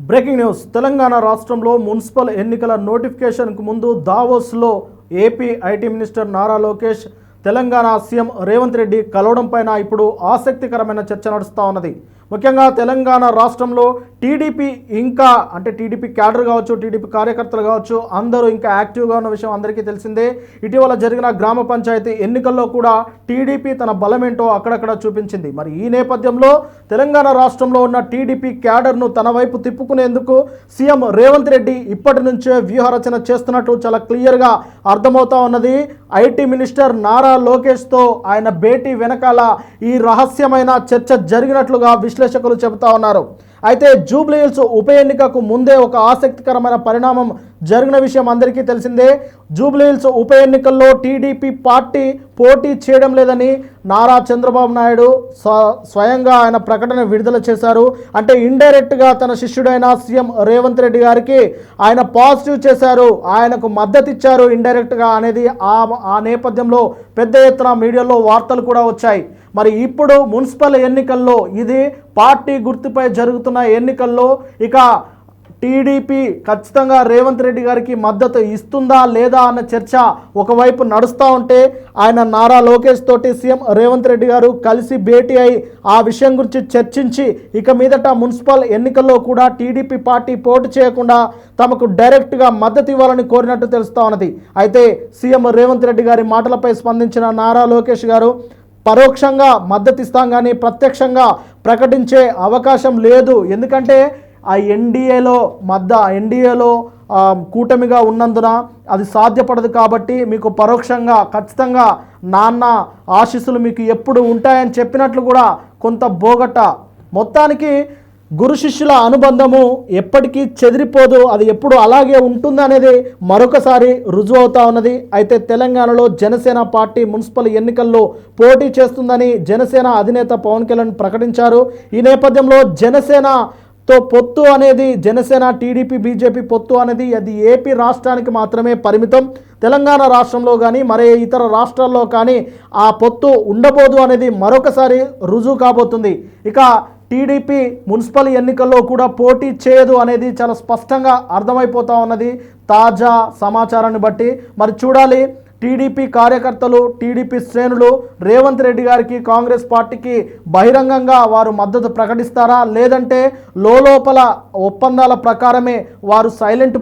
Breaking news. Telangana రాష్ట్రంలో municipal ఎన్నికల నోటిఫికేషన్కు ముందు దావోస్లో AP IT minister Nara Lokesh Telangana CM Revanth Reddy కలవడంపైన ఇప్పుడు ఆసక్తికరమైన చర్చ నడుస్తూ ఉన్నది. ముఖ్యంగా తెలంగాణ రాష్ట్రంలో టీడీపీ ఇంకా టీడీపీ క్యాడర్ కావచ్చు, టీడీపీ కార్యకర్తలు కావచ్చు, అందరూ ఇంకా యాక్టివ్గా ఉన్న విషయం అందరికీ తెలిసిందే. ఇటీవల జరిగిన గ్రామ పంచాయతీ ఎన్నికల్లో కూడా టీడీపీ తన బలమేంటో అక్కడక్కడ చూపించింది. మరి ఈ నేపథ్యంలో తెలంగాణ రాష్ట్రంలో ఉన్న టీడీపీ క్యాడర్ను తన వైపు తిప్పుకునేందుకు సీఎం రేవంత్ రెడ్డి ఇప్పటి నుంచే వ్యూహరచన చేస్తున్నట్టు చాలా క్లియర్గా అర్థమవుతా ఉన్నది. ఐటీ మినిస్టర్ నారా లోకేష్తో ఆయన భేటీ వెనకాల ఈ రహస్యమైన చర్చ జరిగినట్లుగా విశ్లేషకులు చెబుతా ఉన్నారు. అయితే జూబ్లీ హిల్స్ ఉప ఎన్నికకు ముందే ఒక ఆసక్తికరమైన పరిణామం జరిగిన విషయం అందరికీ తెలిసిందే. జూబ్లీ హిల్స్ ఉప ఎన్నికల్లో టీడీపీ పార్టీ పోటీ చేయడం లేదని నారా చంద్రబాబు నాయుడు స్వయంగా ఆయన ప్రకటన విడుదల చేశారు. అంటే ఇండైరెక్ట్గా తన శిష్యుడైన సీఎం రేవంత్ రెడ్డి గారికి ఆయన పాజిటివ్ చేశారు, ఆయనకు మద్దతు ఇచ్చారు ఇండైరెక్ట్గా అనేది ఆ నేపథ్యంలో పెద్ద ఎత్తున మీడియాలో వార్తలు కూడా వచ్చాయి. మరి ఇప్పుడు మున్సిపల్ ఎన్నికల్లో ఇది పార్టీ గుర్తుపై జరుగుతున్న ఎన్నికల్లో ఇక టీడీపీ ఖచ్చితంగా రేవంత్ రెడ్డి గారికి మద్దతు ఇస్తుందా లేదా అన్న చర్చ ఒకవైపు నడుస్తూ ఉంటే, ఆయన నారా లోకేష్ తోటి సీఎం రేవంత్ రెడ్డి గారు కలిసి భేటీ అయి ఆ విషయం గురించి చర్చించి ఇక మీదట మున్సిపల్ ఎన్నికల్లో కూడా టీడీపీ పార్టీ పోటీ చేయకుండా తమకు డైరెక్ట్గా మద్దతు ఇవ్వాలని కోరినట్టు తెలుస్తూ ఉన్నది. అయితే సీఎం రేవంత్ రెడ్డి గారి మాటలపై స్పందించిన నారా లోకేష్ గారు పరోక్షంగా మద్దతు ఇస్తాం కానీ ప్రత్యక్షంగా ప్రకటించే అవకాశం లేదు, ఎందుకంటే ఆ ఎన్డీఏలో కూటమిగా ఉన్నందున అది సాధ్యపడదు, కాబట్టి మీకు పరోక్షంగా ఖచ్చితంగా నాన్న ఆశీస్సులు మీకు ఎప్పుడు ఉంటాయని చెప్పినట్లు కూడా కొంత బోగట్ట. మొత్తానికి గురు శిష్యుల అనుబంధము ఎప్పటికీ చెదిరిపోదు, అది ఎప్పుడు అలాగే ఉంటుంది అనేది మరొకసారి రుజువు అవుతా ఉన్నది. అయితే తెలంగాణలో జనసేన పార్టీ మున్సిపల్ ఎన్నికల్లో పోటీ చేస్తుందని జనసేన అధినేత పవన్ కళ్యాణ్ ప్రకటించారు. ఈ నేపథ్యంలో జనసేనతో పొత్తు అనేది, జనసేన టీడీపీ బీజేపీ పొత్తు అనేది అది ఏపీ రాష్ట్రానికి మాత్రమే పరిమితం. తెలంగాణ రాష్ట్రంలో కానీ మరే ఇతర రాష్ట్రాల్లో కానీ ఆ పొత్తు ఉండబోదు అనేది మరొకసారి రుజువు కాబోతుంది. ఇక టీడీపీ మున్సిపల్ ఎన్నికల్లో కూడా పోటీ చేయదు అనేది చాలా స్పష్టంగా అర్థమైపోతూ ఉన్నది తాజా సమాచారాన్ని బట్టి. మరి చూడాలి, టీడీపీ కార్యకర్తలు, టీడీపీ శ్రేణులు రేవంత్ రెడ్డి గారికి, కాంగ్రెస్ పార్టీకి బహిరంగంగా వారు మద్దతు ప్రకటిస్తారా, లేదంటే లోపల ఒప్పందాల ప్రకారమే వారు సైలెంట్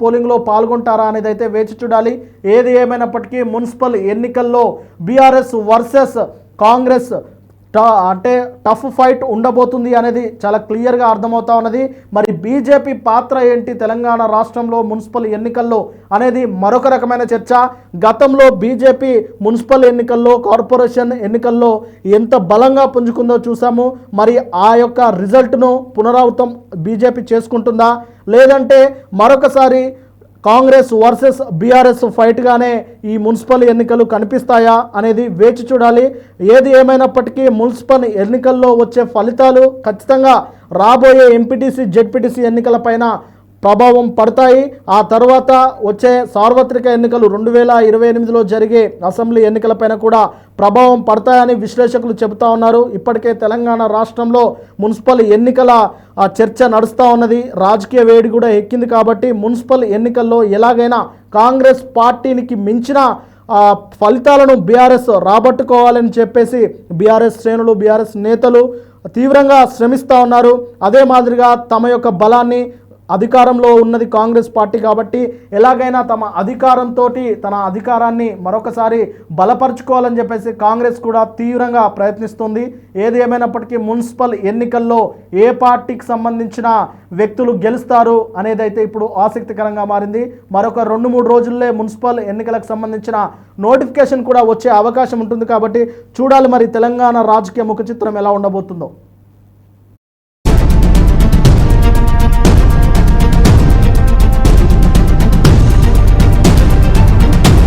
పోలింగ్లో పాల్గొంటారా అనేది అయితే వేచి చూడాలి. ఏది ఏమైనప్పటికీ మున్సిపల్ ఎన్నికల్లో BRS versus Congress tough fight ఉండబోతుంది అనేది చాలా క్లియర్గా అర్థమవుతా ఉన్నది. మరి బీజేపీ పాత్ర ఏంటి తెలంగాణ రాష్ట్రంలో మున్సిపల్ ఎన్నికల్లో అనేది మరొక రకమైన చర్చ. గతంలో బీజేపీ మున్సిపల్ ఎన్నికల్లో, కార్పొరేషన్ ఎన్నికల్లో ఎంత బలంగా పుంజుకుందో చూసాము. మరి ఆ యొక్క రిజల్ట్ను పునరావృతం బీజేపీ చేసుకుంటుందా, లేదంటే మరొకసారి కాంగ్రెస్ వర్సెస్ బీఆర్ఎస్ ఫైట్గానే ఈ మున్సిపల్ ఎన్నికలు కనిపిస్తాయా అనేది వేచి చూడాలి. ఏది ఏమైనప్పటికీ మున్సిపల్ ఎన్నికల్లో వచ్చే ఫలితాలు ఖచ్చితంగా రాబోయే ఎంపీటీసీ జెడ్పీటీసీ ఎన్నికలపైన ప్రభావం పడతాయి. ఆ తర్వాత వచ్చే సార్వత్రిక ఎన్నికలు 2028లో జరిగే అసెంబ్లీ ఎన్నికలపైన కూడా ప్రభావం పడతాయని విశ్లేషకులు చెబుతా ఉన్నారు. ఇప్పటికే తెలంగాణ రాష్ట్రంలో మున్సిపల్ ఎన్నికల చర్చ నడుస్తూ ఉన్నది, రాజకీయ వేడి కూడా ఎక్కింది. కాబట్టి మున్సిపల్ ఎన్నికల్లో ఎలాగైనా కాంగ్రెస్ పార్టీనికి మించిన ఫలితాలను బీఆర్ఎస్ రాబట్టుకోవాలని చెప్పేసి బీఆర్ఎస్ శ్రేణులు, బీఆర్ఎస్ నేతలు తీవ్రంగా శ్రమిస్తూ ఉన్నారు. అదే మాదిరిగా తమ యొక్క బలాన్ని, అధికారంలో ఉన్నది కాంగ్రెస్ పార్టీ కాబట్టి ఎలాగైనా తమ తన అధికారాన్ని మరొకసారి బలపరుచుకోవాలని చెప్పేసి కాంగ్రెస్ కూడా తీవ్రంగా ప్రయత్నిస్తుంది. ఏది ఏమైనప్పటికీ మున్సిపల్ ఎన్నికల్లో ఏ పార్టీకి సంబంధించిన వ్యక్తులు గెలుస్తారు అనేది అయితే ఇప్పుడు ఆసక్తికరంగా మారింది. మరొక 2-3 రోజుల్లో మున్సిపల్ ఎన్నికలకు సంబంధించిన నోటిఫికేషన్ కూడా వచ్చే అవకాశం ఉంటుంది. కాబట్టి చూడాలి మరి తెలంగాణ రాజకీయ ముఖ చిత్రం ఎలా ఉండబోతుందో.